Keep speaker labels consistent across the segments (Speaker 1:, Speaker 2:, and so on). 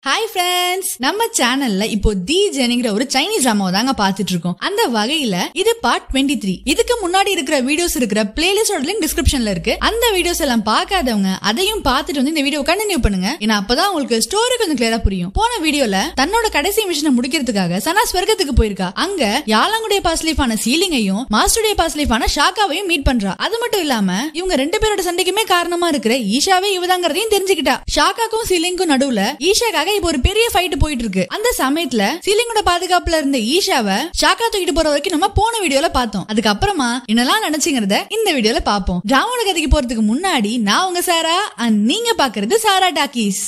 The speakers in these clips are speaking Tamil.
Speaker 1: ஹாய் ஃப்ரெண்ட்ஸ், நம்ம சேனல்ல இப்போ தி ஜெனிங்கிற ஒரு சைனீஸ் டிராமாவை தாங்க பாத்துட்டு இருக்கோம். அந்த வகையில இது பார்ட் 23. இதுக்கு முன்னாடி இருக்கிற வீடியோஸ் இருக்கிற பிளேலிஸ்டோட லிங்க் டிஸ்கிரிப்ஷன்ல இருக்கு. அந்த வீடியோஸ் எல்லாம் பார்க்காதவங்க அதையும் பார்த்துட்டு வந்து இந்த வீடியோ கண்டினியூ பண்ணுங்க. ஏன்னா அப்பதான் உங்களுக்கு ஸ்டோரி கொஞ்சம் கிளியரா புரியும். போன வீடியோல தன்னோட கடைசி மிஷனை முடிக்கிறதுக்காக சனா ஸ்வர்கத்துக்கு போயிருக்கா. அங்க யாலாங்குடைய பாஸ் லைஃபான சீலிங்கையும் மாஸ்டருடைய பாஸ் லைஃபான ஷாக்காவையும் மீட் பண்றா. அது மட்டும் இல்லாம இவங்க ரெண்டு பேரோட சண்டைக்குமே காரணமா இருக்கிற ஈஷாவே இவதாங்கிறதையும் தெரிஞ்சுக்கிட்டா. ஷாக்காக்கும் சீலிங்கும் நடுவுல ஈஷாக்காக இப்போ ஒரு பெரிய ஃபைட் போயிட்டு இருக்கு. அந்த சமயத்துல சீலிங்கோட பாதுகாப்புல இருந்த ஈஷாவை ஷாக்கா தூக்கிட்டு போற வரைக்கும் நம்ம போன வீடியோல பார்த்தோம். அதுக்கப்புறமா என்னெல்லாம் நினைச்சுங்கிறத இந்த வீடியோல பாப்போம். டிராமாவோட கதைக்கு போறதுக்கு முன்னாடி நான் உங்க சாரா, நீங்க பாக்குறது சாரா டாக்கீஸ்.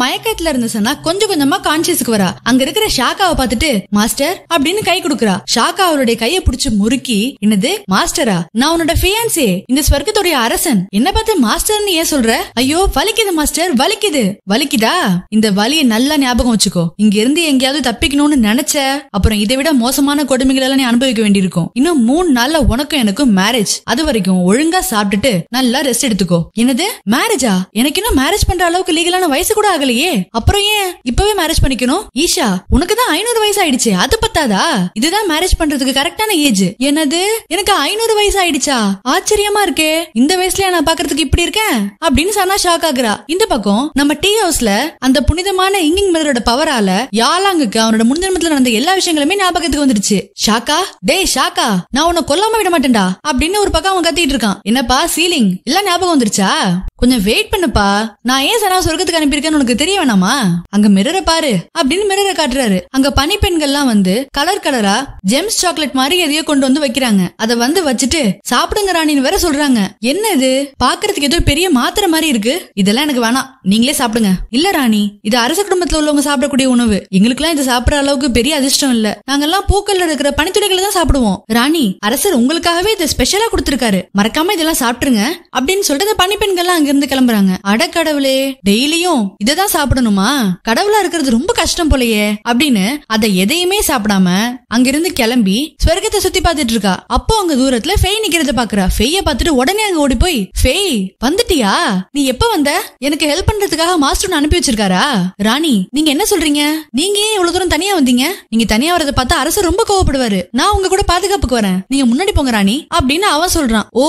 Speaker 1: மயக்கத்துல இருந்த சனா கொஞ்சம் கொஞ்சமா கான்சியஸுக்கு வரா. அங்க இருக்கிற ஷாக்காவை பார்த்துட்டு மாஸ்டர் அப்படின்னு கை கொடுக்கறா. ஷாக்கா அவருடைய கையை பிடிச்சு முறுக்கி, என்னது மாஸ்டரா? நான் உன்னோட ஃபியான்சே, இந்த ஸ்வர்க்கத்துடைய அரசன். என்ன பார்த்து மாஸ்டர்னு ஏன் சொல்ற? ஐயோ வலிக்குது மாஸ்டர், வலிக்குது. வலிக்குதா? இந்த வலியை நல்லா ஞாபகம் வச்சுக்கோ. இங்க இருந்து எங்கேயாவது தப்பிக்கணும்னு நினைச்ச அப்புறம் இதை விட மோசமான கொடுமைகள் எல்லாம் நீ அனுபவிக்க வேண்டியிருக்கும். இன்னும் 3 நாள்ல உனக்கும் எனக்கும் மேரேஜ். அது வரைக்கும் ஒழுங்கா சாப்பிட்டுட்டு நல்லா ரெஸ்ட் எடுத்துக்கோ. என்னது மேரேஜா? எனக்கு இன்னும் மேரேஜ் பண்ற அளவுக்கு லீகலான வயசு கூட ஆகலையே. அப்புறம் ஏன் இப்பவே மேரேஜ் பண்ணிக்கணும்? ஈஷா, உனக்கு தான் 500 வயசு ஆயிடுச்சு, அது பத்தாதா? இதுதான் மேரேஜ் பண்றதுக்கு கரெக்டான ஏஜ். என்னது எனக்கு 500 வயசு ஆயிடுச்சா? ஆச்சரியமா இருக்கே. இந்த வயசுல நான் பாக்குறதுக்கு இப்படி இருக்கேன் அப்படின்னு சனா ஷாக் ஆகுறா. இந்த பக்கம் நம்ம டீ ஹவுஸ்ல அந்த புனிதமான இங்கிங் மதரோட பவரால யாலாங்குக்கு அவனோட முன்ஜென்மத்துல நடந்த எல்லா விஷயங்களுமே ஞாபகத்துக்கு வந்துருச்சு. ஷாக்கா, டேய் ஷாக்கா, நான் உன்னை கொல்லாம விட மாட்டேன்டா அப்படின்னு ஒரு பக்கம் அவன் கத்திட்டு இருக்கான். என்னப்பா சீலிங், எல்லாம் ஞாபகம் வந்துருச்சா? கொஞ்சம் வெயிட் பண்ணுப்பா. நான் ஏன் சனா சொர்க்கத்துக்கு அனுப்பியிருக்கேன்னு உனக்கு தெரிய வேணாமா? அங்க மிரரை பாரு அப்படின்னு மிரரை காட்டுறாரு. அங்க பனிப்பெண்கள்லாம் வந்து கலர் கலரா ஜெம்ஸ் சாக்லேட் மாதிரி எதையோ கொண்டு வந்து வைக்கிறாங்க. அத வந்து வச்சுட்டு சாப்பிடுங்க ராணின்னு வேற சொல்றாங்க. என்ன இது பாக்குறதுக்கு ஏதோ பெரிய மாத்திரை மாதிரி இருக்கு. இதெல்லாம் எனக்கு வேணாம், நீங்களே சாப்பிடுங்க. இல்ல ராணி, இது அரச குடும்பத்துல உள்ளவங்க சாப்பிடக்கூடிய உணவு. எங்களுக்கு எல்லாம் இதை சாப்பிடற அளவுக்கு பெரிய அதிர்ஷ்டம் இல்ல. நாங்கெல்லாம் பூக்கள்ல இருக்கிற பனித்துளிகளை தான் சாப்பிடுவோம். ராணி, அரசர் உங்களுக்காகவே இதை ஸ்பெஷலா கொடுத்திருக்காரு, மறக்காம இதெல்லாம் சாப்பிட்டுருங்க அப்படின்னு சொல்லிட்டு பனிப்பெண்கள்லாம் அங்க இருந்து கிளம்புறாங்க. அடக்கடவுளே, டெய்லியும் இததான் சாப்பிடணுமா? கடவுளா இருக்கிறது ரொம்ப கஷ்டம் போலயே அப்படின்னு அதை எதையுமே சாப்பிடாம அங்கிருந்து கிளம்பி ஸ்வர்க்கத்தை சுத்தி பாத்துட்டு இருக்கா. அப்போ அங்க தூரத்துல ஃபெய் நிக்கிறத பாக்குறா. ஃபெய்ய பாத்துட்டு உடனே அங்க ஓடி போய், ஃபெய் வந்துட்டியா? நீ எப்ப வந்த? எனக்கு ஹெல்ப் பண்றதுக்காக மாஸ்டர் அனுப்பி வச்சிருக்காரா? ராணி, நீங்க என்ன சொல்றீங்க? நீங்க ஏன் இவ்வளவு தூரம் தனியா வந்தீங்க? நீங்க தனியா வரத பார்த்தா அரசர் ரொம்ப கோவப்படுவாரு. நான் உங்க கூட பாதுகாப்புக்கு வரேன், நீங்க முன்னாடி போங்க ராணி அப்படின்னு அவன் சொல்றான். ஓ,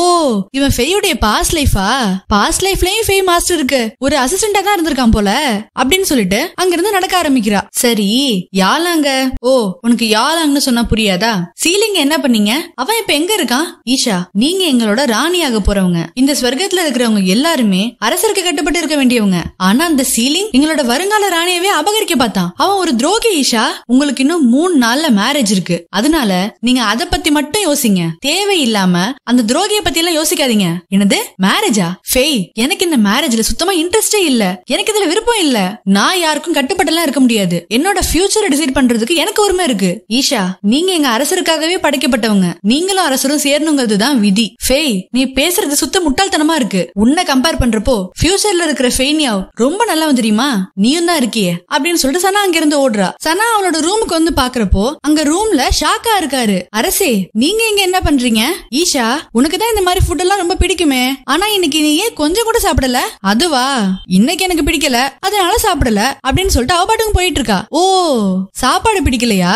Speaker 1: இவன் ஃபெய்யுடைய பாஸ் லைஃபா? பாஸ் லைஃப்லயும் ஃபெய் மாஸ்டர் இருக்கு, ஒரு அசிஸ்டண்டா தான் இருந்திருக்கான் போல அப்படின்னு சொல்லிட்டு அங்கிருந்து நடக்க ஆரம்பிக்கிறா. சரி யாலாங்க, ஓ உனக்கு யாலாங்கன்னு சொன்னா புரியாதா? சீலிங்க என்ன பண்ணீங்க? அவன் இப்ப எங்க இருக்கான்? ஈஷா, நீங்க எங்களோட ராணியாக போறவங்க. இந்த ஸ்வர்க்கத்துல இருக்கிறவங்க எல்லாருமே அரசருக்கு கட்டுப்பட்டு இருக்க வேண்டியவங்க. ஆனா அந்த சீலிங் எங்களோட வருங்கால ராணியவே அபகரிக்க பார்த்தான். அவன் ஒரு துரோகி. ஈஷா, உங்களுக்கு இன்னும் 3 நாள்ல மேரேஜ் இருக்கு. அதனால நீங்க அத பத்தி மட்டும் யோசிங்க, தேவையில்லாம அந்த துரோகிய பத்தி எல்லாம் யோசிக்காதீங்க. என்னது மேரேஜா? ஃபெய், எனக்கு இந்த மேரேஜ்ல சுத்தமா இன்ட்ரெஸ்டே இல்ல, எனக்கு இதுல விருப்பம் இல்ல. நான் யாருக்கும் கட்டுப்பட்டெல்லாம் இருக்க முடியாது. என்னோட ஃபியூச்சரை டிசைட் பண்றதுக்கு எனக்கு உரிமை இருக்கு. ஈஷா, நீங்க எங்க அரசருக்காகவே படைக்கப்பட்டவங்க. நீங்களும் அரசரும் சேரணுங்கிறது தான் விதி. ஃபெய், நீ பேசுறது சுத்த முட்டாள்தனமா இருக்கு. உன்னை கம்பேர் பண்றப்போ ஃபியூச்சர்ல இருக்கிற ஃபெய்னியாவ் ரொம்ப நல்லவன் தெரியுமா? நீயும் தான் இருக்கியே அப்படின்னு சொல்லிட்டு சனா அங்க இருந்து ஓடுறா. சனா அவளோட ரூமுக்கு வந்து பாக்குறப்போ அங்க ரூம்ல ஷாக்கா இருக்காரு. அரசே, நீங்க இங்க என்ன பண்றீங்க? ஈஷா, உனக்கு தான் இந்த மாதிரி ஃபுட் எல்லாம் ரொம்ப பிடிக்குமே, ஆனா இன்னைக்கு நீ ஏன் கொஞ்சம் கூட சாப்பிடல? அதுவா, இன்னைக்கு எனக்கு பிடிக்கல அதனால சாப்பிடல அப்படின்னு சொல்லிட்டு அவ பாட்டுக்கு போயிட்டு இருக்கா. ஓ, சாப்பாடு பிடிக்கலையா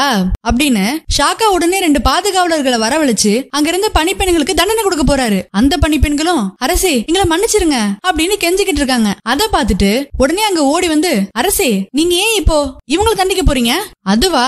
Speaker 1: அப்படின்னு ஷாக்கா உடனே 2 பாதுகாவலர்களை வரவழைச்சு அங்க இருந்த பணிப்பெண்களுக்கு தண்டனை கொடுக்க போறாரு. அந்த பணிப்பெண்களும் அரசே எங்களை மன்னிச்சிருங்க அப்படின்னு கெஞ்சிக்கிட்டு இருக்காங்க. அத பாத்துட்டு உடனே அங்க ஓடி வந்து, அரசே நீங்க ஏன் இப்போ இவங்களை தண்டிக்க போறீங்க? அதுவா,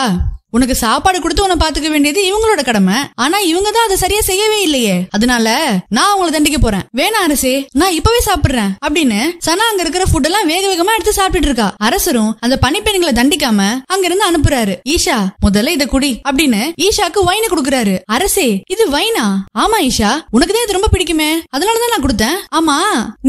Speaker 1: உனக்கு சாப்பாடு கொடுத்து உன்னை பாத்துக்க வேண்டியது இவங்களோட கடமை. ஆனா இவங்க தான் அதை சரியா செய்யவே இல்லையே, அதனால நான் அவங்களை தண்டிக்க போறேன். வேணா அரசே, நான் இப்பவே சாப்பிடுறேன் அப்படின்னு சனா அங்க இருக்கிற ஃபுட் எல்லாம் வேக வேகமா எடுத்து சாப்பிட்டுட்டு இருக்கா. அரசரும் அந்த பணிப்பெண்களை தண்டிக்காம அங்க இருந்து அனுப்புறாரு. ஈஷா, முதல்ல இத குடி அப்படின்னு ஈஷாக்கு வைன கொடுக்கறாரு. அரசே, இது வைனா? ஆமா ஈஷா, உனக்கு தான் இது ரொம்ப பிடிக்குமே, அதனாலதான் நான் கொடுத்தேன். ஆமா,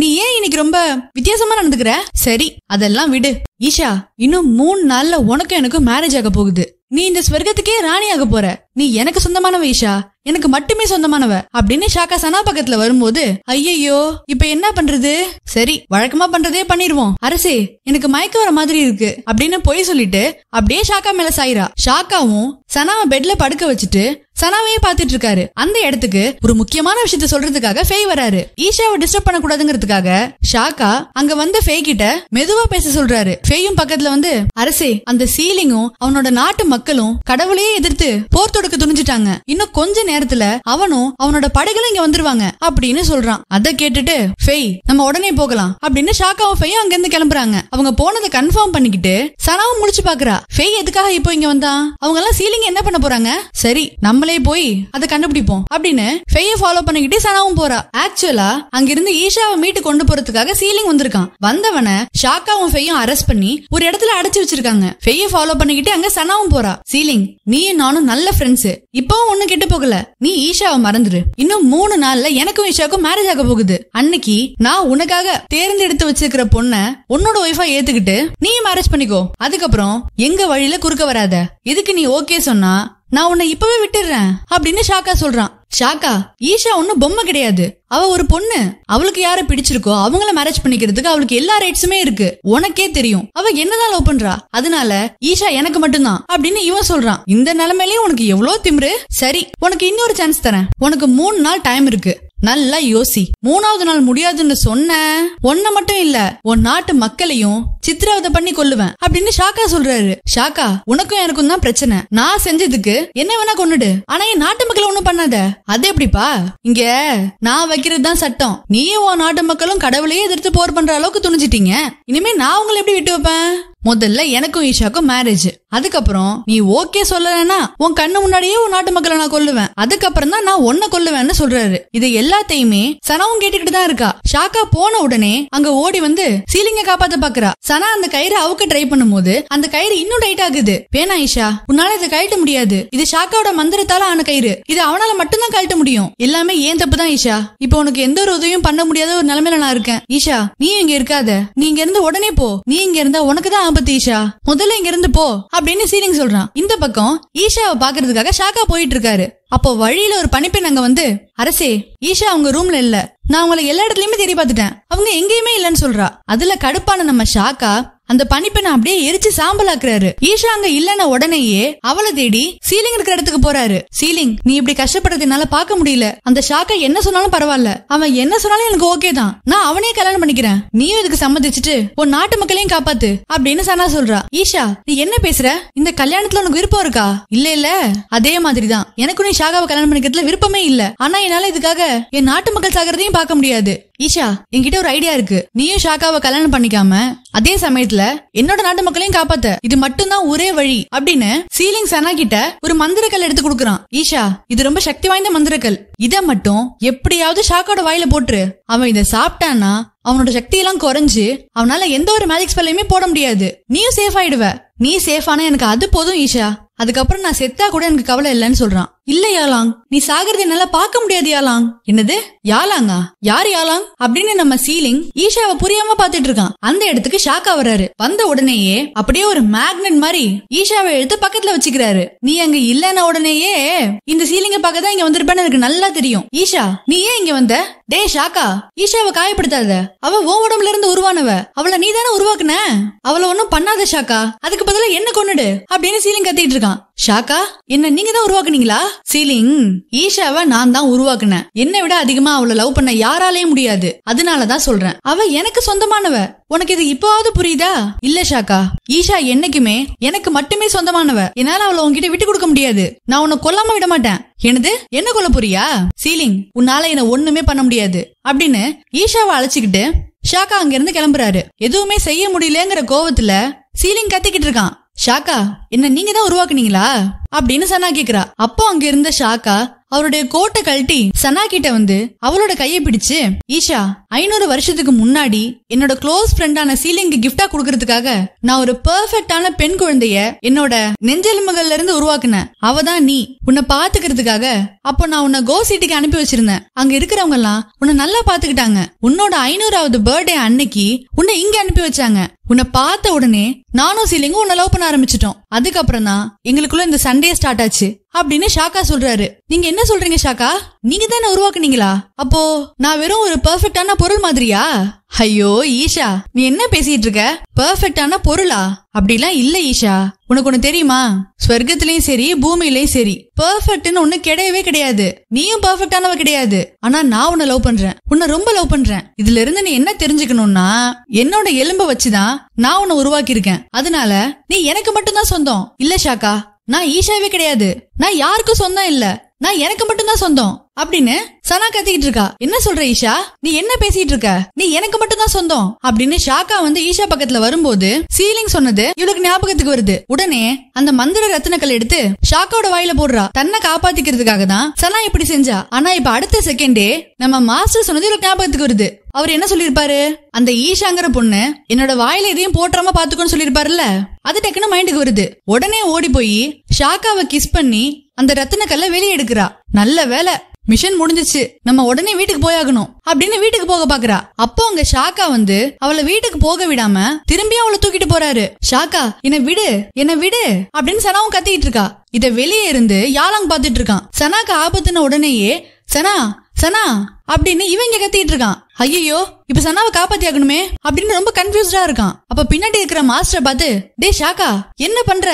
Speaker 1: நீ ஏன் இன்னைக்கு ரொம்ப வித்தியாசமா நடந்துக்கிற? சரி அதெல்லாம் விடு. ஈஷா, இன்னும் 3 நாள்ல உனக்கு எனக்கு மேரேஜ் ஆக போகுது. நீ இந்த ஸ்வர்க்கத்துக்கே ராணியாக போற. நீ எனக்கு சொந்தமானவ ஈஷா, எனக்கு மட்டுமே சொந்தமானவ அப்படின்னு ஷாக்கா சனா பக்கத்துல வரும்போது, ஐயோ இப்ப என்ன பண்றது? சரி வழக்கமா பண்றதே பண்ணிடுவோம். அரசே, எனக்கு மயக்க வர மாதிரி இருக்கு அப்படின்னு பொய் சொல்லிட்டு அப்படியே ஷாக்கா மேல சாயிரா. ஷாக்காவும் சனாவை பெட்ல படுக்க வச்சுட்டு சனாவையே பாத்துட்டு இருக்காரு. அந்த இடத்துக்கு ஒரு முக்கியமான விஷயத்த சொல்றதுக்காக ஃபேய் வராரு. ஈஷாவை டிஸ்டர்ப் பண்ண கூடாதுங்கிறதுக்காக ஷாக்கா அங்க வந்து ஃபேய் கிட்ட மெதுவா பேச சொல்றாரு. ஃபேயும் பக்கத்துல வந்து, அரசே, அந்த சீலிங்கும் அவனோட நாட்டு மக்களும் கடவுளையே எதிர்த்து போர் தொடுக்க துணிஞ்சிட்டாங்க. இன்னும் கொஞ்ச நேரத்துல அவனும் அவனோட படைகளும் இங்க வந்துருவாங்க அப்படின்னு சொல்றான். அத கேட்டுட்டு ஃபேய், நம்ம உடனே போகலாம் அப்படின்னு ஷாக்காவும் ஃபேயும் அங்க இருந்து கிளம்புறாங்க. அவங்க போனதை கன்ஃபார்ம் பண்ணிக்கிட்டு சனாவும் முடிச்சு பாக்குறா. ஃபேய் எதுக்காக இப்போ இங்க வந்தான்? அவங்க எல்லாம் சீலிங் என்ன பண்ண போறாங்க? சரி, நம்மளே போய் அதை கண்டுபிடிப்போம் அப்படின்னு ஃபேயை ஃபாலோ பண்ணிக்கிட்டு சனாவும் போறா. ஆக்சுவலா அங்கிருந்து ஈஷாவை மீட்டு கொண்டு போறதுக்காக சீலிங் வந்திருக்கான். வந்தவன ஷாக்காவும் ஃபேயும் அரெஸ்ட் பண்ணி ஒரு இடத்துல அடைச்சு வச்சிருக்காங்க. ஃபேயை ஃபாலோ பண்ணிக்கிட்டு அங்க சனாவும் போறா. சீலிங், நீயும் நானும் நல்ல ஃப்ரெண்ட்ஸ், இப்பவும் ஒண்ணு கெட்டு போகல. நீ ஈஷாவை மறந்துரு. இன்னும் 3 நாள்ல எனக்கும் ஈஷாவுக்கும் மேரேஜ் ஆக போகுது. அன்னைக்கு நான் உனக்காக தேர்ந்தெடுத்து வச்சிருக்கிற பொண்ண உன்னோட ஒய்ஃபா ஏத்துக்கிட்டு நீ மேரேஜ் பண்ணிக்கோ. அதுக்கப்புறம் எங்க வழியில குறுக்க வராத. இதுக்கு நீ ஓகே சொன்னா நான் உன்னை இப்பவே விட்டுறேன் அப்படின்னு ஷாக்கா சொல்றான். ஷாக்கா, ஈஷா ஒன்னும் பொம்மை கிடையாது. அவ ஒரு பொண்ணு. அவளுக்கு யார பிடிச்சிருக்கோ அவங்கள மேரேஜ் பண்ணிக்கிறதுக்கு அவளுக்கு எல்லா ரைட்ஸுமே இருக்கு. உனக்கே தெரியும் அவ என்னதான் லவ் பண்றா. அதனால ஈஷா எனக்கு மட்டும்தான் அப்படின்னு இவன் சொல்றான். இந்த நிலைமையிலயும் உனக்கு எவ்வளவு திமிரு. சரி, உனக்கு இன்னொரு சான்ஸ் தரேன். உனக்கு 3 நாள் டைம் இருக்கு. நல்லா யோசி. 3வது நாள் முடியாதுன்னு சொன்ன ஒன்ன மட்டும் இல்ல, உன் நாட்டு மக்களையும் சித்திரவதை பண்ணி கொல்லுவேன் அப்படின்னு ஷாக்கா சொல்றாரு. ஷாக்கா, உனக்கும் எனக்கும் தான் பிரச்சனை. நான் செஞ்சதுக்கு என்ன வேணா கொன்னுடு, ஆனா என் நாட்டு மக்களை ஒண்ணும் பண்ணாத. அது எப்படிப்பா? இங்க நான் வைக்கிறது தான் சட்டம். நீயும் உன் நாட்டு மக்களும் கடவுளையே எதிர்த்து போர் பண்ற அளவுக்கு துணிஞ்சிட்டீங்க. இனிமே நான் உங்களை எப்படி விட்டு வைப்பேன்? முதல்ல எனக்கும் ஈஷாக்கும் மேரேஜ். அதுக்கப்புறம் நீ ஓகே சொல்லலன்னா உன் கண்ணு முன்னாடியே உன் நாட்டு மக்களை நான் கொல்லுவேன். அதுக்கப்புறம் தான் நான் உன்னை கொல்லுவேன்னு சொல்றாரு. இது எல்லாத்தையுமே சனாவும் கேட்டுக்கிட்டு தான் இருக்கா. ஷாக்கா போன உடனே அங்க ஓடி வந்து சீலிங்க காப்பாத்த பாக்குறா. சனா அந்த கயிறு அவுக்க ட்ரை பண்ணும் போது அந்த கயிறு இன்னும் டைட் ஆகுது. வேணா ஈஷா, உன்னால இதை கழட்ட முடியாது. இது ஷாக்காவோட மந்திரத்தால ஆன கயிறு. இது அவனால மட்டும்தான் கழட்ட முடியும். எல்லாமே ஏன் தப்பு தான் ஈஷா. இப்போ உனக்கு எந்த ஒரு உதவியும் பண்ண முடியாத ஒரு நிலைமையில நான் இருக்கேன். ஈஷா, நீ இங்க இருக்காத. நீ இங்க இருந்து உடனே போ. நீ இங்க இருந்தா உனக்கு தான் ஆபத்து. ஈஷா, முதல்ல இங்க இருந்து போ அப்படின்னு சீலிங் சொல்றான். இந்த பக்கம் ஈஷாவை பாக்குறதுக்காக ஷாக்கா போயிட்டு இருக்காரு. அப்போ வழியில ஒரு பணிப்பெண் அங்க வந்து, அரசே, ஈஷா அவங்க ரூம்ல இல்ல. நான் அவங்களை எல்லா இடத்துலயுமே தேடி பாத்துட்டேன். அவங்க எங்கேயுமே இல்லன்னு சொல்றா. அதுல கடுப்பான நம்ம ஷாக்கா அந்த பணிப்பெண்ணை அப்படியே எரிச்சு சாம்பலாக்குறாரு. ஈஷா அங்க இல்லன்னா உடனேயே அவளை தேடி சீலிங் இருக்கிற இடத்துக்கு போறாரு. சீலிங், நீ இப்படி கஷ்டப்படுறது என்னால பாக்க முடியல. அந்த ஷாக்கா என்ன சொன்னாலும் பரவாயில்ல. அவன் என்ன சொன்னாலும் எனக்கு ஓகே தான். நான் அவனே கல்யாணம் பண்ணிக்கிறேன். நீயும் இதுக்கு சம்மதிச்சுட்டு உன் நாட்டு மக்களையும் காப்பாத்து அப்படின்னு சனா சொல்றா. ஈஷா, நீ என்ன பேசுற? இந்த கல்யாணத்துல உனக்கு விருப்பம் இருக்கா? இல்ல. அதே மாதிரிதான் எனக்கு நீ ஷாக்காவை கல்யாணம் பண்ணிக்கிறதுல விருப்பமே இல்ல. ஆனா என்னால இதுக்காக என் நாட்டு மக்கள் சாகிறதையும் பார்க்க முடியாது. ஈஷா, என்கிட்ட ஒரு ஐடியா இருக்கு. நீயும் ஷாக்காவை கல்யாணம் பண்ணிக்காம அதே சமயத்துல என்னோட நாட்டு மக்களையும் காப்பாத்த இது மட்டும்தான் ஒரே வழி அப்படின்னு சீலிங் சனா கிட்ட ஒரு மந்திரக்கல் எடுத்து கொடுக்கறான். ஈஷா, இது ரொம்ப சக்தி வாய்ந்த மந்திரக்கல். இத மட்டும் எப்படியாவது ஷாக்கோட வாயில போட்டுரு. அவன் இத சாப்பிட்டானா அவனோட சக்தி எல்லாம் குறைஞ்சு அவனால எந்த ஒரு மேஜிக் ஸ்பெல்லையுமே போட முடியாது. நீயும் சேஃப் ஆயிடுவ. நீ சேஃபானா எனக்கு அது போதும் ஈஷா. அதுக்கப்புறம் நான் செத்தா கூட எனக்கு கவலை இல்லைன்னு சொல்றான். இல்ல யாலாங், நீ சாகிறது என்னால பார்க்க முடியாது யாலாங். என்னது யாலாங்கா? யார் யாலாங் அப்படின்னு நம்ம சீலிங் ஈஷாவை புரியாம பாத்துட்டு இருக்கான். அந்த இடத்துக்கு ஷாக்கா வராரு. வந்த உடனேயே அப்படியே ஒரு மேக்னெட் மாதிரி ஈஷாவை எடுத்து பக்கத்துல வச்சுக்கிறாரு. நீ அங்க இல்லன்னா உடனேயே இந்த சீலிங்க பார்க்கதான் இங்க வந்திருப்பேன்னு எனக்கு நல்லா தெரியும். ஈஷா, நீ ஏன் இங்க வந்த? டே ஷாக்கா, ஈஷாவை காயப்படுத்தாத. அவ உன் உடம்புல இருந்து உருவானவ. அவளை நீ தானே உருவாக்குன. அவளை ஒன்னும் பண்ணாத ஷாக்கா. அதுக்கு பதிலா என்ன கொன்னுடு அப்படின்னு சீலிங் கத்திட்டு இருக்கான். ஷாக்கா, என்ன நீங்க தான் உருவாக்குனீங்களா? சீலிங், ஈஷாவை நான் தான் உருவாக்குனேன். என்னை விட அதிகமா அவளை லவ் பண்ண யாராலையும் முடியாது. அதனாலதான் சொல்றேன். அவ எனக்கு சொந்தமானவ. உனக்கு இது இப்போவாவது புரியுதா? இல்ல ஷாக்கா, ஈஷா என்னைக்குமே எனக்கு மட்டுமே சொந்தமானவ. என்னால அவளை உன்கிட்ட விட்டு கொடுக்க முடியாது. நான் உன்னை கொல்லாம விட மாட்டேன். என்னது, என்ன கொல்ல போறியா? சீலிங், உன்னால என்ன ஒண்ணுமே பண்ண முடியாது அப்படின்னு ஈஷாவை அழைச்சுக்கிட்டு ஷாக்கா அங்க இருந்து கிளம்புறாரு. எதுவுமே செய்ய முடியலங்கிற கோவத்துல சீலிங் கத்திக்கிட்டு இருக்கான். ஷாக்கா, என்ன நீங்க தான் உருவாக்குனீங்களா அப்படின்னு சனா கேக்குறா. அப்போ அங்க இருந்த ஷாக்கா அவருடைய கோட்டை கழட்டி சனா கிட்ட வந்து அவளோட கையை பிடிச்சு, ஈஷா, 500 வருஷத்துக்கு முன்னாடி என்னோட க்ளோஸ் ஃப்ரெண்டான சீலிங்கு கிஃப்டா குடுக்கறதுக்காக நான் ஒரு பெர்ஃபெக்டான பெண் குழந்தைய என்னோட நெஞ்செலும்புகள்ல இருந்து உருவாக்குனேன். அவதான் நீ. உன்னை பாத்துக்கிறதுக்காக அப்போ நான் உன்னை கோ சிட்டிக்கு அனுப்பி வச்சிருந்தேன். அங்க இருக்கிறவங்க எல்லாம் உன்னை நல்லா பாத்துக்கிட்டாங்க. உன்னோட 500வது பர்த்டே அன்னைக்கு உன்னை இங்க அனுப்பி வச்சாங்க. உன்னை பார்த்த உடனே நானும் சீலிங்கும் உன்னை லவ் பண்ண ஆரம்பிச்சிட்டோம். அதுக்கப்புறம் தான் எங்களுக்குள்ள இந்த சண்டை சண்டையே ஸ்டார்ட் ஆச்சு அப்படின்னு ஷாக்கா சொல்றாரு. நீங்க என்ன சொல்றீங்க ஷாக்கா? நீங்க தானே உருவாக்குனீங்களா? அப்போ நான் வெறும் ஒரு பெர்ஃபெக்டான பொருள் மாதிரியா? ஐயோ ஈஷா, நீ என்ன பேசிட்டு இருக்க? பெர்ஃபெக்டான பொருளா? அப்படிலாம் இல்ல ஈஷா. உனக்கு ஒண்ணு தெரியுமா, ஸ்வர்க்கத்திலயும் சரி பூமியிலயும் சரி பெர்ஃபெக்ட்னு ஒண்ணு கிடையவே கிடையாது. நீயும் பெர்ஃபெக்டானவ கிடையாது. ஆனா நான் உன்னை லவ் பண்றேன், உன்னை ரொம்ப லவ் பண்றேன். இதுல இருந்து நீ என்ன தெரிஞ்சுக்கணும்னா, என்னோட எலும்ப வச்சுதான் நான் உன்னை உருவாக்கி இருக்கேன். அதனால நீ எனக்கு மட்டும்தான் சொந்தம். இல்ல ஷாக்கா, நான் ஈஷாவே கிடையாது. நான் யாருக்கும் சொந்தம் இல்ல, நான் எனக்கு மட்டும்தான் சொந்தம் அப்படின்னு சனா கத்திக்கிட்டு இருக்கா. என்ன சொல்ற ஈஷா? நீ என்ன பேசிட்டு இருக்க? நீ எனக்கு மட்டும்தான் சொந்தம் அப்படின்னு ஷாக்கா ஈஷா பக்கத்துல வரும்போது சீலிங் சொன்னது இவளுக்கு ஞாபகத்துக்கு வருது. உடனே அந்த மந்திர ரத்தினக்கல் எடுத்து ஷாக்காவோட வாயில போடுறா. தன்னை காப்பாத்திக்கிறதுக்காக தான் சனா இப்படி செஞ்சா. ஆனா இப்ப அடுத்த செகண்டே நம்ம மாஸ்டர் சொன்னது இவளுக்கு ஞாபகத்துக்கு வருது. அவர் என்ன சொல்லிருப்பாரு? அந்த ஈஷாங்கிற பொண்ணு என்னோட வாயில எதையும் போட்டுறாம பாத்துக்கோன்னு சொல்லிருப்பாருல்ல. அது டக்குன்னு மைண்டுக்கு வருது. உடனே ஓடி போய் ஷாக்காவை கிஸ் பண்ணி அந்த ரத்தினக்கல்ல வெளியே எடுக்கிறா. நல்ல வேலை, மிஷன் முடிஞ்சிச்சு, நம்ம உடனே வீட்டுக்கு போயாகணும் அப்படின்னு வீட்டுக்கு போக பாக்குறா. அப்போ அங்க ஷாக்கா அவளை வீட்டுக்கு போக விடாம திரும்பியும் அவளை தூக்கிட்டு போறாரு. ஷாக்கா, என்ன விடு, என்ன விடு அப்படின்னு சனாவும் கத்திட்டு இருக்கா. இத வெளியே இருந்து யாலாங் பாத்துட்டு இருக்கான். சனாக்கு ஆபத்துன உடனேயே சனா சனா அப்படின்னு இவங்க கத்திட்டு இருக்கான். ஐயோ, இப்ப சனாவை காப்பாத்தி ஆகணுமே அப்படின்னு ரொம்ப கன்ஃபியூஸ்டா இருக்கான். அப்ப பின்னாடி இருக்கிற மாஸ்டர் பார்த்து, டே ஷாக்கா என்ன பண்ற,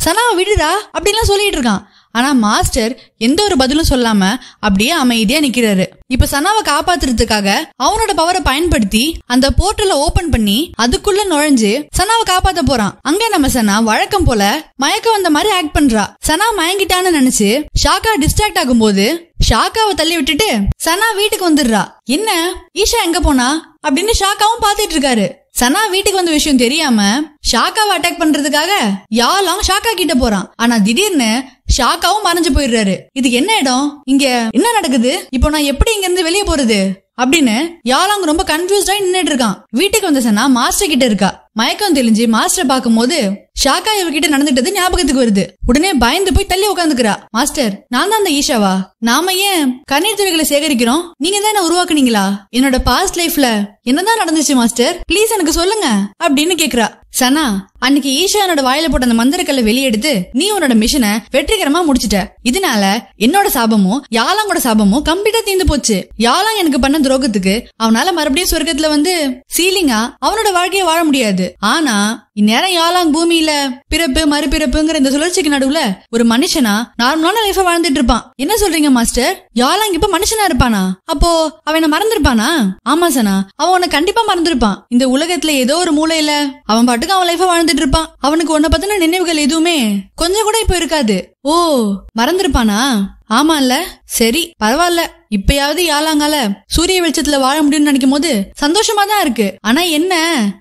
Speaker 1: சனாவை விடுடா அப்படின்லாம் சொல்லிட்டு இருக்கான். ஆனா மாஸ்டர் எந்த ஒரு பதிலும் சொல்லாம அப்படியே அமைதியா நிக்கிறாரு. இப்ப சனாவை காப்பாத்துறதுக்காக அவனோட பவரை பயன்படுத்தி அந்த போர்ட்டலை ஓபன் பண்ணி அதுக்குள்ள நுழைஞ்சு சனாவை காப்பாத்த போறான். அங்க நம்ம சனா வழக்கம் போல மயக்கம் வந்த மாதிரி ஆக்ட் பண்றா. சனா மயங்கிட்டான்னு நினைச்சு ஷாக்கா டிஸ்ட்ராக்ட் ஆகும் போது ஷாக்காவை தள்ளி விட்டுட்டு சனா வீட்டுக்கு வந்துடுறா. என்ன ஈஷா எங்க போனா அப்படின்னு ஷாக்காவும் பாத்துட்டு இருக்காரு. சனா வீட்டுக்கு வந்த விஷயம் தெரியாம ஷாக்காவை அட்டாக் பண்றதுக்காக யாலாங் ஷாக்கா கிட்ட போறான். ஆனா திடீர்னு ஷாக்காவும் மறைஞ்சு போயிடுறாரு. இது என்ன இடம், இங்க என்ன நடக்குது, இப்போ நான் எப்படி இங்க இருந்து வெளியே போறது அப்படின்னு யாலாங் ரொம்ப கன்ஃபியூஸ்டா நின்னுட்டு இருக்கான். வீட்டுக்கு வந்த சனா மாஸ்டர் கிட்ட இருக்கா. மயக்கம் தெளிஞ்சு மாஸ்டர் பாக்கும் போது ஷாக்கா இவகிட்ட நடந்துட்டது ஞாபகத்துக்கு வருது. உடனே பயந்து போய் தள்ளி உட்காந்துக்கிறா. மாஸ்டர், நான் தான் அந்த ஈஷாவா? நாம ஏன் கண்ணீர் துளிகளை சேகரிக்கிறோம்? நீங்க தான் என்ன உருவாக்குனீங்களா? என்னோட பாஸ்ட் லைஃப்ல என்னதான் நடந்துச்சு மாஸ்டர், பிளீஸ் எனக்கு சொல்லுங்க அப்படின்னு கேக்குறா. சனா, அன்னைக்கு ஈஷா என்னோட வாயில போட்ட அந்த மந்திரக்கல்ல வெளியெடுத்து நீ உன்னோட மிஷனை வெற்றிகரமா முடிச்சிட்ட. இதனால என்னோட சாபமும் யாலாங்கோட சாபமும் கம்ப்ளீட்டா தீர்ந்து போச்சு. யாலாங் எனக்கு பண்ண துரோகத்துக்கு அவனால மறுபடியும் சொர்க்கத்துல சீலிங்கா அவனோட வாழ்க்கைய வாழ முடியாது. ஆனா இந்நேரம் யாலாங் பூமியில பிறப்பு மறுபிறப்புங்கிற இந்த சுழற்சிக்கு நடுவுல ஒரு மனுஷனா நார்மலான லைஃப வாழ்ந்துட்டு இருப்பான். என்ன சொல்றீங்க மாஸ்டர்? யாலாங் இப்ப மனுஷனா இருப்பானா? அப்போ அவனை மறந்துருப்பானா? ஆமா சனா, அவன் உன்னை கண்டிப்பா மறந்துருப்பான். இந்த உலகத்துல ஏதோ ஒரு மூலையில அவன் பாட்டுக்கு அவன் லைஃப வாழ்ந்துட்டு இருப்பான். அவனுக்கு உன்னை பத்தின நினைவுகள் எதுவுமே கொஞ்சம் கூட இப்ப இருக்காது. ஓ, மறந்துருப்பானா? ஆமா இல்ல, சரி பரவாயில்ல. இப்பயாவது யாலாங்கால சூரிய வெளிச்சத்துல வாழ முடியும்னு நினைக்கும் போது சந்தோஷமா தான் இருக்கு. ஆனா என்ன,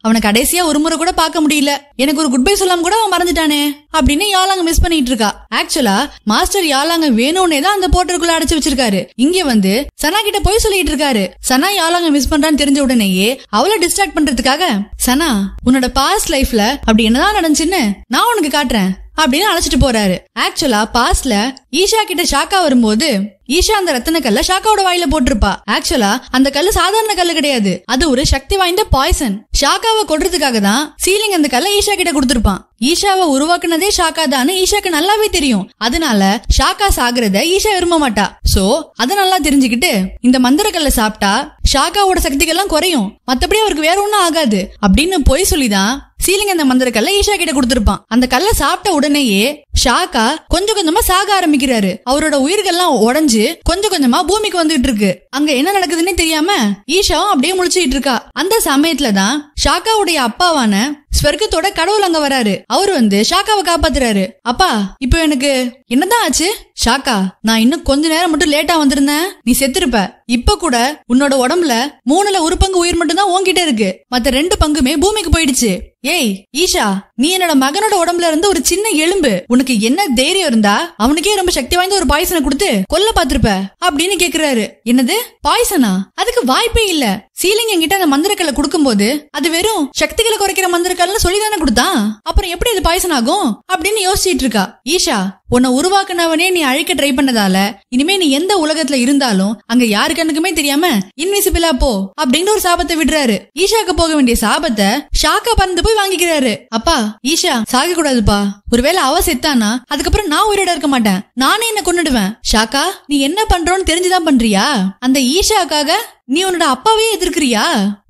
Speaker 1: அவனை கடைசியா ஒரு முறை கூட பார்க்க முடியல. எனக்கு ஒரு குட் பை சொல்லாம கூட அவன் மறந்துட்டானே அப்படின்னு யாலாங்க மிஸ் பண்ணிட்டு இருக்கா. ஆக்சுவலா மாஸ்டர் யாலாங்க வேணும்னே தான் அந்த போர்ட்டருக்குள்ள அடைச்சு வச்சிருக்காரு. இங்க சனா கிட்ட போய் சொல்லிட்டு இருக்காரு. சனா யாலாங்க மிஸ் பண்றான்னு தெரிஞ்ச உடனேயே அவளை டிஸ்ட்ராக்ட் பண்றதுக்காக, சனா உன்னோட பாஸ்ட் லைஃப்ல அப்படி என்னதான் நடந்துச்சுன்னு நான் உனக்கு காட்டுறேன் அப்படின்னு அழைச்சிட்டு போறாரு. ஆக்சுவலா பாஸ்ட்ல ஈஷா கிட்ட ஷாக்கா வரும்போது ஈஷா அந்த ரத்தின கல்ல ஷாக்காவோட வாயில போட்டிருப்பா. ஆக்சுவலா அந்த கல்லு சாதாரண கல்லு கிடையாது, அது ஒரு சக்தி வாய்ந்த பாய்சன். ஷாக்காவை கொல்றதுக்காக தான் சீலிங் அந்த கல்ல ஈஷா கிட்ட கொடுத்திருப்பான். ஈஷாவை உருவாக்குனதே ஷாக்கா தான் ஈஷாக்கு நல்லாவே தெரியும். அதனால ஷாக்கா சாகுறத ஈஷா விரும்ப மாட்டா. சோ அத நல்லா தெரிஞ்சுக்கிட்டு இந்த மந்திர கல்ல சாப்பிட்டா ஷாக்காவோட சக்திகள்லாம் குறையும், மத்தபடி அவருக்கு வேற ஒண்ணும் ஆகாது அப்படின்னு போய் சொல்லிதான் சீலிங் அந்த மந்திர கல்ல ஈஷா கிட்ட கொடுத்திருப்பான். அந்த கல்ல சாப்பிட்ட உடனேயே ஷாக்கா கொஞ்சம் கொஞ்சமா சாக ஆரம்பிக்கிறாரு. அவரோட உயிர்கள்லாம் உடைஞ்சு கொஞ்சம் கொஞ்சமா பூமிக்கு வந்துட்டு இருக்கு. அங்க என்ன நடக்குதுன்னு தெரியாம ஈஷாவும் அப்படியே முழிச்சுட்டு இருக்கா. அந்த சமயத்துலதான் ஷாக்காவுடைய அப்பாவான ஸ்வர்க்கத்தோட கடவுள் அங்க வராரு. அவரு ஷாக்காவை காப்பாத்துறாரு. அப்பா, இப்போ எனக்கு என்னதான் ஆச்சு? ஷாக்கா, நான் இன்னும் கொஞ்ச நேரம் மட்டும் லேட்டா வந்திருந்தேன், நீ செத்துருப்ப. இப்ப கூட உன்னோட உடம்புல 3ல 1 பங்கு உயிர் மட்டும் தான் உன்கிட்ட இருக்கு, மத்த 2 பங்குமே பூமிக்கு போயிடுச்சு. ஏய் ஈஷா, நீ என்னோட மகனோட உடம்புல இருந்து ஒரு சின்ன எலும்பு, உனக்கு என்ன தைரியம் இருந்தா அவனுக்கே ரொம்ப சக்தி வாய்ந்த ஒரு பாய்சனை கொடுத்து கொல்ல பாத்திருப்ப அப்படின்னு கேக்குறாரு. என்னது பாய்சனா? அதுக்கு வாய்ப்பே இல்ல. சீலிங் என்கிட்ட அந்த மந்திரக்கல்ல கொடுக்கும் போது அது வெறும் சக்திகளை குறைக்கிற மந்திரக்கல்னு சொல்லிதானே கொடுத்தான், அப்புறம் எப்படி அது பாய்சன் ஆகும் அப்படின்னு யோசிச்சுட்டு இருக்கா. ஈஷா, உன்னை உருவாக்குனவனே நீ நீ அழிக்க ட்ரை பண்ணதால இனிமே நீ எந்த உலகத்துல இருந்தாலும் அங்க யாரு கண்ணுக்குமே தெரியாம இன்விசிபிளா போ அப்படின்னு ஒரு சாபத்தை விடுறாரு. ஈஷாக்கு போக வேண்டிய சாபத்தை ஷாக்கா பறந்து போய் வாங்கிக்கிறாரு. அப்பா ஈஷா சாக கூடாதுப்பா, ஒருவேளை அவ செத்தானா அதுக்கப்புறம் நான் உயிரோட இருக்க மாட்டேன், நானே என்ன கொன்னுடுவேன். ஷாக்கா நீ என்ன பண்றோன்னு தெரிஞ்சுதான் பண்றியா? அந்த ஈஷாக்காக நீ உன்னோட அப்பாவே எதிர்க்கிறியா?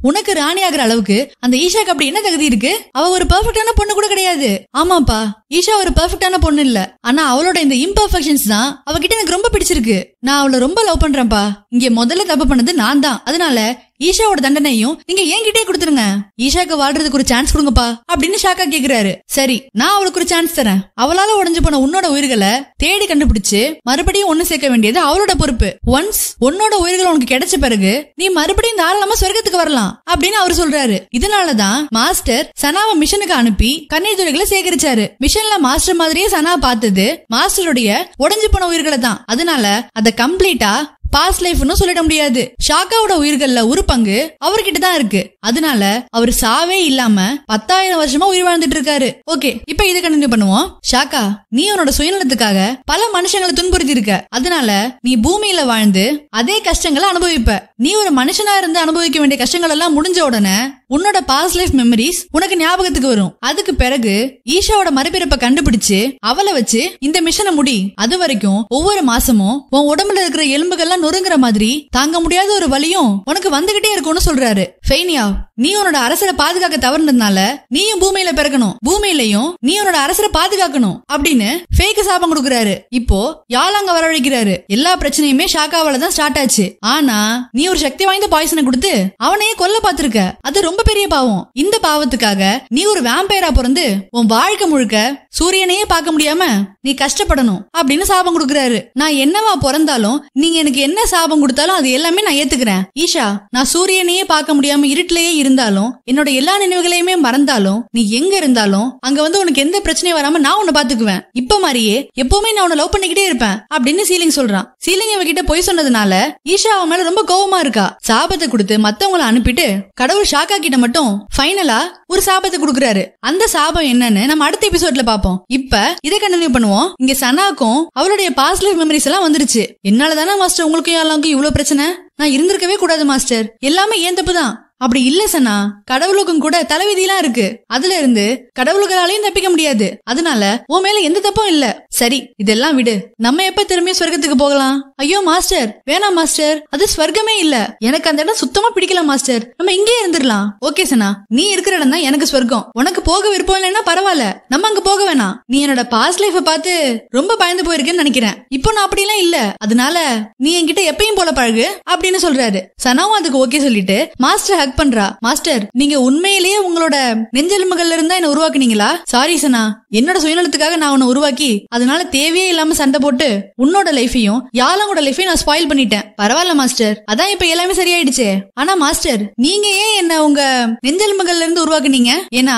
Speaker 1: உனக்கு ராணி ஆகிற அளவுக்கு அந்த ஈஷாக்கு அப்படி என்ன தகுதி இருக்கு? அவ ஒரு பெர்ஃபெக்டான பொண்ணு கூட கிடையாது. ஆமாப்பா ஈஷா ஒரு பெர்ஃபெக்டான பொண்ணு இல்ல, ஆனா அவளோட இந்த இம்பர்ஃபெக்ஷன்ஸ் தான் அவகிட்ட எனக்கு ரொம்ப பிடிச்சிருக்கு. நான் அவளை ரொம்ப லவ் பண்றேன்ப்பா. இங்க முதல்ல தப்பு பண்ணது நான் தான், அதனால ஈஷாவோட தண்டனையும் நீங்க என்கிட்டே கொடுத்துருங்க. ஈஷாக்கு வாழ்றதுக்கு ஒரு சான்ஸ் கொடுங்கப்பா அப்படின்னு ஷாக்கா கேக்குறாரு. சரி நான் அவளுக்கு ஒரு சான்ஸ் தரேன். அவளால உடைஞ்சு போன உன்னோட உயிர்களை தேடி கண்டுபிடிச்சு மறுபடியும் ஒண்ணு சேர்க்க வேண்டியது அவளோட பொறுப்பு. ஒன்ஸ் உன்னோட உயிர்கள் உனக்கு கிடைச்ச பிறகு நீ மறுபடியும் தாராளமா சொர்க்கத்துக்கு வரலாம் அப்படின்னு அவர் சொல்றாரு. இதனாலதான் மாஸ்டர் சனாவை மிஷனுக்கு அனுப்பி கண்ணீர் துளிகளை சேகரிச்சாரு. மிஷன்ல மாஸ்டர் மாதிரியே சனா பார்த்தது மாஸ்டருடைய உடைஞ்சு போன உயிர்களை தான். அதனால அத கம்ப்ளீட்டா பாஸ்ட் லைஃப்னு சொல்லிட முடியாது. ஷாக்காவோட உயிர்கள்ல ஒரு பங்கு அவர்கிட்ட தான் இருக்கு. அதனால அவர் சாவே இல்லாம 10,000 வருஷமா உயிர் வாழ்ந்துட்டு இருக்காரு. ஓகே இப்ப இதை கண்டினியூ பண்ணுவோம். ஷாக்கா நீ உன்னோட சுயநலத்துக்காக பல மனுஷங்களை துன்புறுத்தி இருக்க. அதனால நீ பூமியில வாழ்ந்து அதே கஷ்டங்களை அனுபவிப்ப. நீ ஒரு மனுஷனா இருந்து அனுபவிக்க வேண்டிய கஷ்டங்கள் எல்லாம் முடிஞ்ச உடனே உன்னோட பாஸ்ட் லைஃப் மெமரிஸ் உனக்கு ஞாபகத்துக்கு வரும். அதுக்கு பிறகு ஈஷாவோட மறுபிறப்ப கண்டுபிடிச்சு அவளை வச்சு இந்த மிஷனை முடி. அது வரைக்கும் ஒவ்வொரு மாசமும் உன் உடம்புல இருக்கிற எலும்புகள்லாம் நொறுங்குற மாதிரி தாங்க முடியாத ஒரு வலியும் உனக்கு வந்துகிட்டே இருக்கும்னு சொல்றாரு. ஃபெய்னியா நீ உன்னோட அரசரை பாதுகாக்க தவறுனதுனால நீயும் பூமியில பிறக்கணும், பூமியிலையும் நீ உன்னோட அரசரை பாதுகாக்கணும் அப்படின்னு ஃபேக்கு சாபம் கொடுக்கறாரு. இப்போ யாழாங்க வரவழைக்கிறாரு. எல்லா பிரச்சனையுமே ஷாக்காவால தான் ஸ்டார்ட் ஆச்சு. ஆனா நீ ஒரு சக்தி வாய்ந்த பாய்சனை கொடுத்து அவனையே கொல்ல பாத்திருக்க. அது ரொம்ப பெரிய பாவம். இந்த பாவத்துக்காக நீ ஒரு வேம்பயரா பிறந்து உன் வாழ்க்கை முழுக்க சூரியனையே பார்க்க முடியாம நீ கஷ்டப்படணும் அப்படின்னு சாபம் கொடுக்கறாரு. நான் என்னவா பிறந்தாலும் நீங்க எனக்கு என்ன சாபம் கொடுத்தாலும் அது எல்லாமே நான் ஏத்துக்கிறேன். ஈஷா நான் சூரியனையே பார்க்க முடியாம இருட்டிலேயே இருந்தாலும் என்னோட எல்லா நினைவுகளையுமே மறந்தாலும் நீ எங்க இருந்தாலும் அங்க வந்து உனக்கு எந்த பிரச்சனையும் வராம நான் உன்னை பாத்துக்குவேன். இப்ப மாதிரியே எப்பவுமே நான் உன்னை லவ் பண்ணிக்கிட்டே இருப்பேன் அப்படின்னு சீலிங் சொல்றான். சீலிங் அவகிட்ட போய் சொன்னதுனால ஈஷா அவன் மேல ரொம்ப கோவமா இருக்கா. சாபத்தை கொடுத்து மத்தவங்களை அனுப்பிட்டு கடவுள் ஷாக்கா கிட்ட மட்டும் ஃபைனலா ஒரு சாபத்தை கொடுக்கறாரு. அந்த சாபம் என்னன்னு நம்ம அடுத்த எபிசோட்ல பாப்போம். இப்ப இதை கண்டினியூ பண்ணுவோம். இங்க சனாக்கும் அவளுடைய பாஸ்ட் லைஃப் மெமரிஸ் எல்லாம் வந்துருச்சு. என்னாலதானே மாஸ்டர் உங்களுக்கும் யாருக்கும் இவ்வளவு பிரச்சனை? நான் இருந்திருக்கவே கூடாது மாஸ்டர், எல்லாமே ஏன் தப்புதான். அப்படி இல்ல சனா, கடவுளுக்கும் கூட தலைவிதியெல்லாம் இருக்கு. அதுல இருந்து கடவுள்களாலையும் தப்பிக்க முடியாது. அதனால உன் மேல எந்த தப்பும் இல்ல. சரி இதெல்லாம் விடு, நம்ம எப்ப திரும்பியும் சொர்க்கத்துக்கு போகலாம்? ஐயோ மாஸ்டர் வேணாம் மாஸ்டர், அது ஸ்வர்க்கமே இல்ல, எனக்கு அந்த இடம் சுத்தமா பிடிக்கல மாஸ்டர், நம்ம இங்கே இருந்துடலாம். ஓகே சனா நீ இருக்கிற இடம் தான் எனக்கு ஸ்வர்க்கம். உனக்கு போக விருப்பம் இல்லைன்னா பரவாயில்ல, நம்ம அங்க போக வேணாம். நீ என்னோட பாஸ்ட் லைஃப பார்த்து ரொம்ப பயந்து போயிருக்கேன்னு நினைக்கிறேன். இப்போ நான் அப்படி எல்லாம் இல்ல, அதனால நீ என்கிட்ட எப்பயும் போல பழகு அப்படின்னு சொல்றாரு. சனாவும் அதுக்கு ஓகே சொல்லிட்டு மாஸ்டர் பண்றா. மாஸ்டர் நீங்க உண்மையிலேயே உங்களோட நெஞ்செலும்புகள்ல இருந்தா என்ன உருவாக்குனீங்களா? சாரி சனா, என்னோட சுயநலத்துக்காக நான் உன்னை உருவாக்கி அதனால தேவையே இல்லாம சண்டை போட்டு உன்னோட லைஃபையும் யாழோட லைஃபையும் நான் ஸ்பாயில் பண்ணிட்டேன். பரவாயில்ல மாஸ்டர், அதான் இப்ப எல்லாமே சரியாயிடுச்சு. ஆனா மாஸ்டர் நீங்க ஏன் என்ன உங்க நெஞ்செலும்புகள்ல இருந்து உருவாக்குனீங்க? ஏன்னா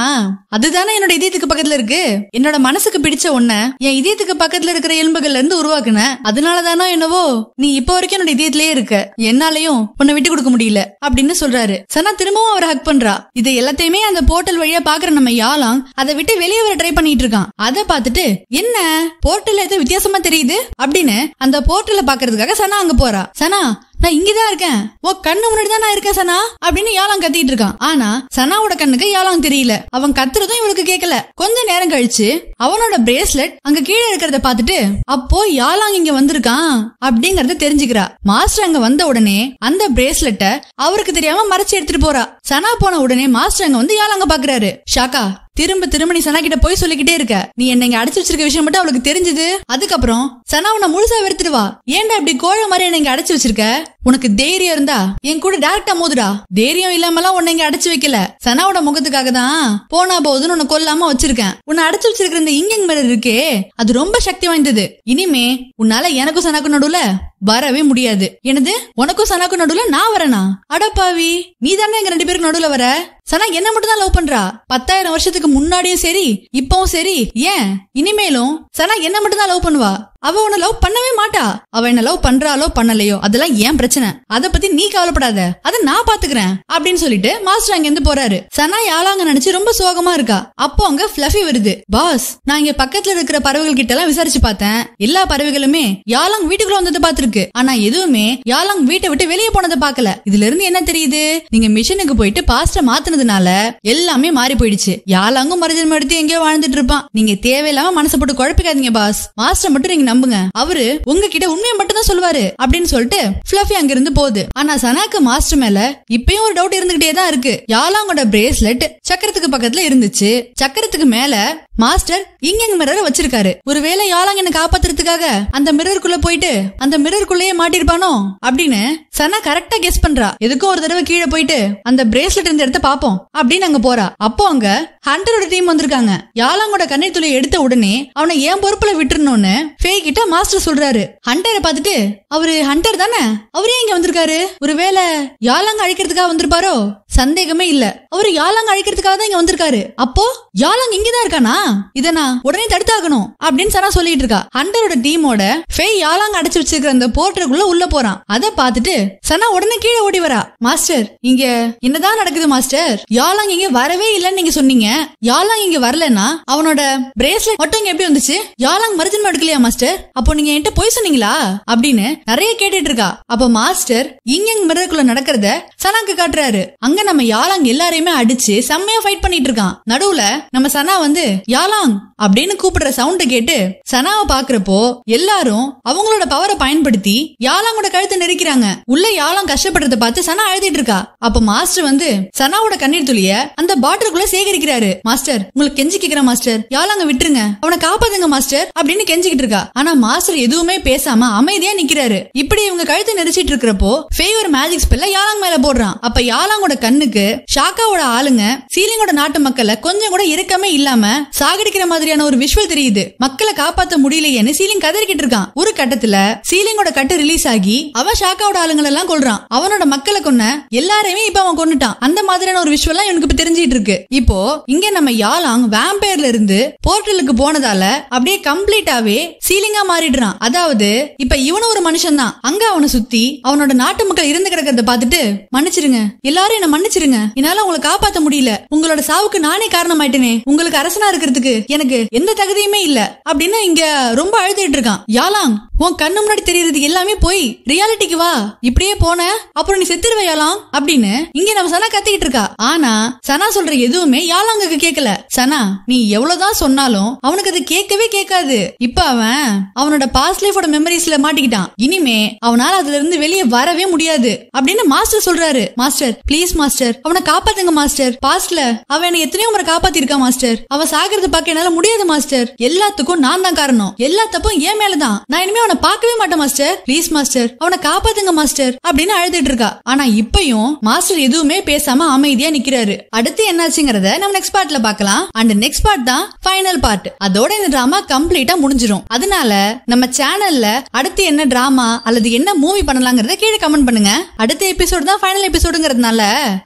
Speaker 1: அதுதானே என்னோட இதயத்துக்கு பக்கத்துல இருக்கு. என்னோட மனசுக்கு பிடிச்ச ஒன்ன என் இதயத்துக்கு பக்கத்துல இருக்கிற எலும்புகள்ல இருந்து உருவாக்குன. அதனாலதானோ என்னவோ நீ இப்ப வரைக்கும் என்னோட இதயத்திலேயே இருக்க. என்னாலையும் உன்னை விட்டு கொடுக்க முடியல அப்படின்னு சொல்றாரு. சனா திரும்பவும் அவரை ஹக் பண்றா. இது எல்லாத்தையுமே அந்த போர்ட்டல் வழியா பாக்குற நம்ம யாழாங் அதை விட்டு வெளியே வர ட்ரை பண்ணிட்டு இருக்கான். அதை பார்த்துட்டு என்ன போர்ட்டல் ஏதோ வித்தியாசமா தெரியுது அப்படின்னு அந்த போர்ட்டலை பாக்குறதுக்காக சனா அங்க போறா. சனா நான் இங்கதான் இருக்கேன், ஓ கண்ணு முன்னாடி தான் நான் இருக்கேன் சனா அப்படின்னு யாழாங் கத்திட்டு இருக்கான். ஆனா சனாவோட கண்ணுக்கு யாழாங் தெரியல. அவன் கத்துறதும் இவளுக்கு கேட்கல. கொஞ்ச நேரம் கழிச்சு அவனோட பிரேஸ்லெட் அங்க கீழே இருக்கிறத பாத்துட்டு அப்போ யாழாங் இங்க வந்திருக்கான் அப்படிங்கறத தெரிஞ்சுக்கிறா. மாஸ்டர் அங்க வந்த உடனே அந்த பிரேஸ்லெட்ட அவருக்கு தெரியாம மறைச்சு எடுத்துட்டு போறா. சனா போன உடனே மாஸ்டர் அங்க வந்து யாழாங்க பாக்குறாரு. ஷாக்கா திரும்ப திரும்ப நீ சனா கிட்ட போய் சொல்லிக்கிட்டே இருக்க. நீ என்ன இங்க அடைச்சு வச்சிருக்க விஷயம் மட்டும் அவளுக்கு தெரிஞ்சது. அதுக்கப்புறம் சனா உன்னை முழுசா வெறுத்துடுவா. ஏன்டா இப்படி கோழ மாதிரி என்ன இங்க அடைச்சு வச்சிருக்க? உனக்கு தைரியம் இருந்தா என் கூட டைரக்டா மோதுடா. தைரியம் இல்லாமலாம் உன்னை இங்க அடைச்சு வைக்கல. சனாவோட முகத்துக்காக தான் போனா போகுதுன்னு உன்னை கொல்லாம வச்சிருக்கேன். உன்னை அடைச்சு வச்சிருக்கிற இந்த இங்கிங் மிரர் இருக்கே அது ரொம்ப சக்தி வாய்ந்தது. இனிமே உன்னால எனக்கும் சனாக்கும் நடுவுல வரவே முடியாது. எனது உனக்கும் சனாக்கும் நடுவுல நான் வரனா? அடப்பாவி, நீ தானே எங்க 2 பேருக்கு நடுவுல வர. சனா என்ன மட்டும் தான் லவ் பண்றா. 10,000 வருஷத்துக்கு முன்னாடியும் சரி இப்பவும் சரி, ஏன் இனிமேலும் சனா என்ன மட்டும் தான் லவ் பண்ணுவா. அவ உன்னை லவ் பண்ணவே மாட்டா. அவ என்ன லவ் பண்றாளோ பண்ணலையோ அதெல்லாம் ஏன் பிரச்சனை, அத பத்தி நீ கவலைப்படாத, அத நான் பாத்துக்கிறேன் அப்படின்னு சொல்லிட்டு மாஸ்டர் அங்க இருந்து போறாரு. சனா யாழாங்க நினைச்சு ரொம்ப சோகமா இருக்கா. அப்போ அங்க ஃப்ளஃபி வருது. பாஸ், நான் இங்க பக்கத்துல இருக்கிற பறவைகள் கிட்ட எல்லாம் விசாரிச்சு பார்த்தேன். எல்லா பறவைகளுமே யாழாங் வீட்டுக்குள்ள வந்ததை பாத்துருக்கு. ஆனா எதுவுமே யாழாங் வீட்டை விட்டு வெளியே போனதை பாக்கல. இதுல இருந்து என்ன தெரியுது, நீங்க மிஷனுக்கு போயிட்டு பாஸ்ட மாத்தினதுனால எல்லாமே மாறி போயிடுச்சு. யாழாங்கும் மறுஜன்மம் எடுத்து எங்கேயோ வாழ்ந்துட்டு இருப்பான். நீங்க தேவையில்லாம மனசை போட்டு குழப்பிக்காதீங்க பாஸ். மாஸ்டர் மட்டும் நீங்க நம்புங்க, அவரு உங்ககிட்ட உண்மையை மட்டும் தான் சொல்லுவாரு அப்படின்னு சொல்லிட்டு ஃப்ளஃபி அங்க இருந்து போகுது. ஆனா சனாக்கு மாஸ்டர் மேல இப்பயும் ஒரு டவுட் இருந்துகிட்டே தான் இருக்கு. யாழாங்கோட பிரேஸ்லெட் சக்கரத்துக்கு பக்கத்துல இருந்துச்சு. சக்கரத்துக்கு மேல மாஸ்டர் இங்க மிரர் வச்சிருக்காரு. ஒருவேளை யாழாங்க என்ன காப்பாத்துறதுக்காக அந்த மிரருக்குள்ள போயிட்டு அந்த மிரருக்குள்ளேயே மாட்டிருப்பானோ அப்படின்னு சனா கரெக்டா கெஸ் பண்றா. எதுக்கும் ஒரு தடவை கீழே போயிட்டு அந்த பிரேஸ்லெட் இருந்த இடத்த பாப்போம் அப்படின்னு அங்க போறா. அப்போ அங்க ஹண்டரோட டீம் வந்திருக்காங்க. யாழாங்கோட கண்ணீர் துளியை எடுத்த உடனே அவனை ஏன் பொறுப்புல விட்டுறணும்னு ஃபேய் கிட்ட மாஸ்டர் சொல்றாரு. ஹண்டரை பாத்துட்டு, அவரு ஹண்டர் தானே, அவரே இங்க வந்திருக்காரு, ஒருவேளை யாழாங்க அழிக்கிறதுக்காக வந்திருப்பாரோ? சந்தேகமே இல்ல, அவரு யாழாங்க அழிக்கிறதுக்காக தான் இங்க வந்திருக்காரு. அப்போ யாழாங்க இங்கதான் இருக்கானா, இத நான் உடனே தடுத்தாகணும் அப்படின்னு சனா சொல்லிட்டு இருக்கா. ஹண்டரோட டீமோட ஃபேய் யாழாங்க அடைச்சு வச்சிருக்கிற அந்த போர்ட்டருக்குள்ள உள்ள போறான். அத பாத்துட்டு சனா உடனே கீழே ஓடி வரா. மாஸ்டர், இங்க என்னதான் நடக்குது மாஸ்டர்? யாழாங்க இங்க வரவே இல்லன்னு நீங்க சொன்னீங்க. யாழாங்க இங்க வரலன்னா அவனோட பிரேஸ்லெட் மட்டும் இங்க எப்படி வந்துச்சு? யாழாங்க மறுஜன்மம் எடுக்கலையா மாஸ்டர்? அப்போ நீங்க என்கிட்ட போய் சொன்னீங்களா அப்படின்னு நிறைய கேட்டுட்டு இருக்கா. அப்ப மாஸ்டர் இங்க மிரருக்குள்ள நடக்கிறத சனாக்கு காட்டுறாரு. அங்க நம்ம யாழாங் எல்லாரையுமே அடிச்சு செம்மையா ஃபைட் பண்ணிட்டு இருக்கான். நடுவுல நம்ம சனா வந்து யாழாங் அப்படின்னு கூப்பிடுற சவுண்ட கேட்டு சனாவை பாக்குறப்போ எல்லாரும் அவங்களோட பவரை பயன்படுத்தி யாழாங்கோட கழுத்தை நெரிக்கிறாங்க. உள்ள யாழாங் கஷ்டப்படுறத பார்த்து சனா அழுதிட்டு இருக்கா. அப்ப மாஸ்டர் வந்து சனாவோட கண்ணீர் துளிய அந்த பாட்டிலுக்குள்ள சேகரிக்கிறாரு. மாஸ்டர், உங்களுக்கு கெஞ்சி கேக்குறேன் மாஸ்டர், யாழாங்க விட்டுருங்க, அவனை காப்பாத்துங்க மாஸ்டர் அப்படின்னு கெஞ்சிக்கிட்டு இருக்கா. ஆனா மாஸ்டர் எதுவுமே பேசாம அமைதியா நிக்கிறாரு. இப்படி இவங்க கழுத்தை நெரிச்சிட்டு இருக்கிறப்போ ஃபேய் ஒரு மேஜிக் ஸ்பெல்ல யாழாங் மேல போடுறான். அப்ப யாழாங்கோட கண்ணுக்கு ஷாக்காவோட ஆளுங்க சீலிங்கோட நாட்டு மக்களை கொஞ்சம் கூட இருக்கமே இல்லாம சாகடிக்கிற மாதிரியான ஒரு விஷுவல் தெரியுது. மக்களை காப்பாத்த முடியலையேன்னு சீலிங் கதறிக்கிட்டு இருக்கான். ஒரு கட்டத்துல சீலிங்கோட கட்டு ரிலீஸ் ஆகி அவன் ஷாக்காவோட ஆளுங்களை எல்லாம் கொல்றான். அவனோட மக்களை கொன்ன எல்லாரையுமே இப்ப அவன் கொன்னுட்டான். அந்த மாதிரியான ஒரு விஷுவல் எனக்கு இப்ப தெரிஞ்சிட்டு இருக்கு. இப்போ இங்க நம்ம யாழாங் வேம்பயர்ல இருந்து போர்ட்டலுக்கு போனதால அப்படியே கம்ப்ளீட்டாவே சீலிங்கா மாறிடுறான். அதாவது இப்ப இவனும் ஒரு மனுஷன் தான். அங்க அவனை சுத்தி அவனோட நாட்டு மக்கள் இருந்து கிடக்கிறத பாத்துட்டு, மன்னிச்சிருங்க எல்லாரும், என்ன மன்னிச்சிருங்க, என்னால உங்களை காப்பாத்த முடியல, உங்களோட சாவுக்கு நானே காரணமாயிட்டேனே, உங்களுக்கு அரசனா இருக்கிறதுக்கு எனக்கு எந்த தகுதியுமே இல்ல அப்படின்னு இங்க ரொம்ப அழுதுட்டு இருக்கான். யாழாங், உன் கண்ணு முன்னாடி தெரியறது எல்லாமே போய் ரியாலிட்டிக்கு வா, இப்படியே போன அப்புறம் நீ செத்துருவ யாழாங் அப்படின்னு இங்க நம்ம சனா கத்திக்கிட்டு இருக்கா. ஆனா சனா சொல்ற எதுவுமே யாழாங்குக்கு கேட்கல. சனா, நீ எவ்வளவுதான் சொன்னாலும் அவனுக்கு அது கேட்கவே கேட்காது. இப்ப அவன் அவனோட பாஸ்ட் லைஃபோட மெமரிஸ்ல மாட்டிக்கிட்டான். இனிமே அவனால அதுல இருந்து வெளியே வரவே முடியாது அப்படின்னு மாஸ்டர் சொல்றாரு. மாஸ்டர், பிளீஸ் மாஸ்டர், அவனை காப்பாத்துங்க மாஸ்டர், பாஸ்ட்ல அவன் என்ன எத்தனையோ முறை காப்பாத்திருக்கா மாஸ்டர், அவன் சாகிறத பார்க்க என்னால முடியாது மாஸ்டர், எல்லாத்துக்கும் நான் தான் காரணம், எல்லா தப்பும் ஏன் மேலதான், நான் இனிமே அவனை பார்க்கவே மாட்டேன் மாஸ்டர், பிளீஸ் மாஸ்டர், அவனை காப்பாத்துங்க மாஸ்டர் அப்படின்னு அழுதுட்டு இருக்கா. ஆனா இப்பயும் மாஸ்டர் எதுவுமே பேசாம அமைதியா நிக்கிறாரு. அடுத்து என்னாச்சுங்கறத நம்ம நெக்ஸ்ட் பார்ட்ல பார்க்கலாம். அண்ட் நெக்ஸ்ட் பார்ட் தான் ஃபைனல் பார்ட். அதோட இந்த டிராமா கம்ப்ளீட்டா முடிஞ்சிரும். அதனால நம்ம சேனல்ல அடுத்து என்ன டிராமா அல்லது என்ன மூவி பண்ணலாம்ங்கறத கீழே கமெண்ட் பண்ணுங்க. அடுத்த எபிசோட் தான் ஃபைனல் எபிசோடுங்கிறதுனால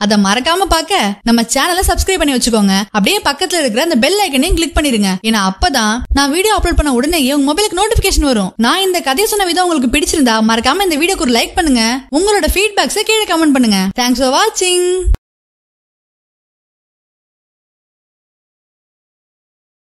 Speaker 1: அதை மறக்காம பார்க்க நம்ம சேனலை சப்ஸ்கிரைப் பண்ணி வச்சுக்கோங்க. அப்படியே பக்கத்துல இருக்கிற அந்த பெல் ஐக்கனையும் கிளிக் பண்ணிருங்க. ஏன்னா அப்பதான் நான் வீடியோ அப்லோட் பண்ண உடனே உங்க மொபைலுக்கு நோட்டிபிகேஷன் வரும். நான் இந்த கதையை சொன்ன விதம் உங்களுக்கு பிடிச்சிருந்தா மறக்காம இந்த வீடியோக்கு ஒரு லைக் பண்ணுங்க. உங்களோட ஃபீட்பேக்ஸை கீழே கமெண்ட் பண்ணுங்க. தேங்க்ஸ் ஃபார் வாட்சிங்.